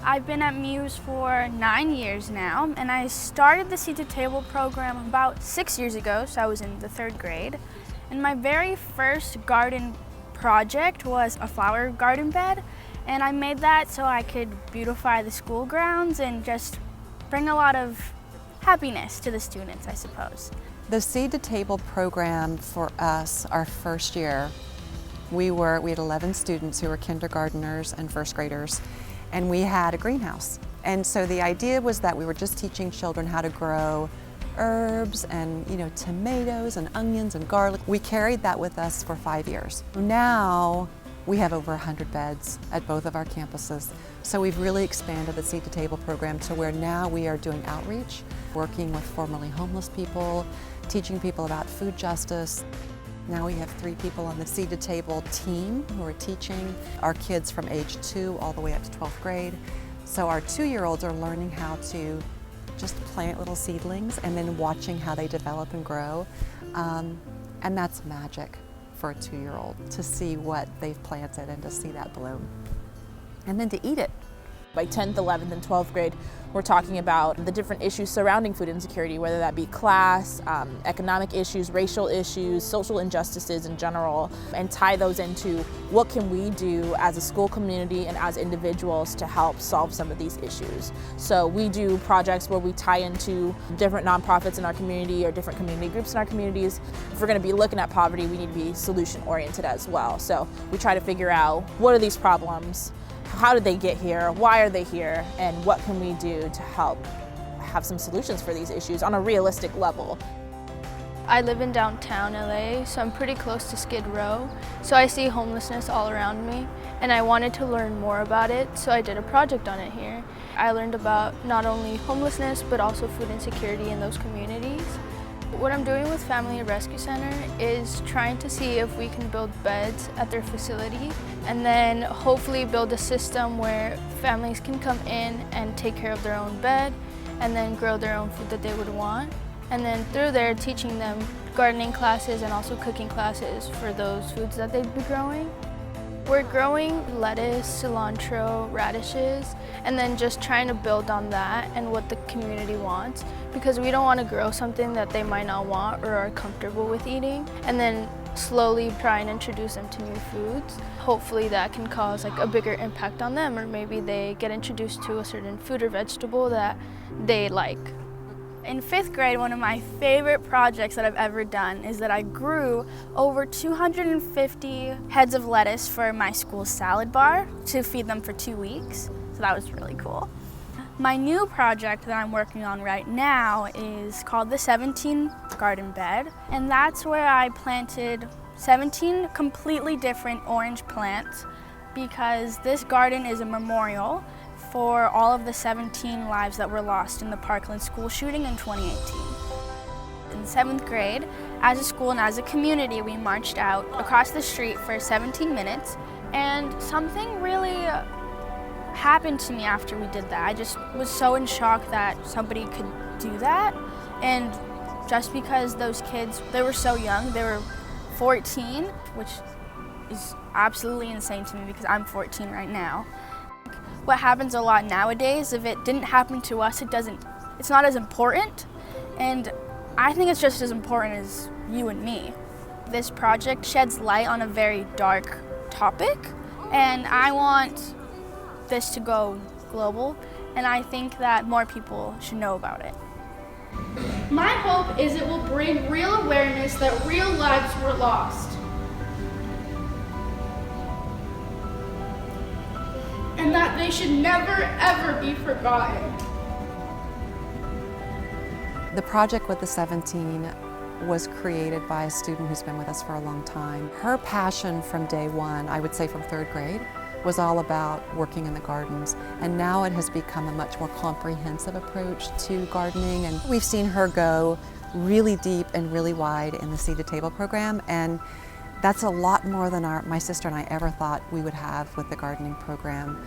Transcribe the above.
I've been at MUSE for 9 years now, and I started the Seed to Table program about 6 years ago, so I was in the 3rd grade. And my very first garden project was a flower garden bed, and I made that so I could beautify the school grounds and just bring a lot of happiness to the students, I suppose. The Seed to Table program for us, our first year, we had 11 students who were kindergartners and 1st graders, and we had a greenhouse. And so the idea was that we were just teaching children how to grow herbs and tomatoes and onions and garlic. We carried that with us for 5 years. Now we have over 100 beds at both of our campuses. So we've really expanded the Seed to Table program to where now we are doing outreach, working with formerly homeless people, teaching people about food justice. Now we have 3 people on the Seed to Table team who are teaching our kids from age 2 all the way up to 12th grade. So our 2-year-olds are learning how to just plant little seedlings and then watching how they develop and grow. And that's magic for a 2-year-old, to see what they've planted and to see that bloom. And then to eat it. By 10th, 11th, and 12th grade, we're talking about the different issues surrounding food insecurity, whether that be class, economic issues, racial issues, social injustices in general, and tie those into what can we do as a school community and as individuals to help solve some of these issues. So we do projects where we tie into different nonprofits in our community or different community groups in our communities. If we're going to be looking at poverty, we need to be solution-oriented as well. So we try to figure out, what are these problems? How did they get here? Why are they here? And what can we do to help have some solutions for these issues on a realistic level? I live in downtown LA, so I'm pretty close to Skid Row. So I see homelessness all around me, and I wanted to learn more about it, so I did a project on it here. I learned about not only homelessness, but also food insecurity in those communities. What I'm doing with Family Rescue Center is trying to see if we can build beds at their facility and then hopefully build a system where families can come in and take care of their own bed and then grow their own food that they would want. And then through there, teaching them gardening classes and also cooking classes for those foods that they'd be growing. We're growing lettuce, cilantro, radishes, and then just trying to build on that and what the community wants, because we don't want to grow something that they might not want or are comfortable with eating, and then slowly try and introduce them to new foods. Hopefully that can cause a bigger impact on them, or maybe they get introduced to a certain food or vegetable that they like. In 5th grade, one of my favorite projects that I've ever done is that I grew over 250 heads of lettuce for my school's salad bar to feed them for 2 weeks. So that was really cool. My new project that I'm working on right now is called the 17 Garden Bed, and that's where I planted 17 completely different orange plants, because this garden is a memorial for all of the 17 lives that were lost in the Parkland school shooting in 2018. In 7th grade, as a school and as a community, we marched out across the street for 17 minutes, and something really happened to me after we did that. I just was so in shock that somebody could do that, and just because those kids, they were so young, they were 14, which is absolutely insane to me because I'm 14 right now. What happens a lot nowadays, if it didn't happen to us, it's not as important, and I think it's just as important as you and me. This project sheds light on a very dark topic, and I want this to go global, and I think that more people should know about it. My hope is it will bring real awareness that real lives were lost, and that they should never, ever be forgotten. The project with the 17 was created by a student who's been with us for a long time. Her passion from day one, I would say from 3rd grade, was all about working in the gardens, and now it has become a much more comprehensive approach to gardening, and we've seen her go really deep and really wide in the Seed to Table program, and that's a lot more than my sister and I ever thought we would have with the gardening program.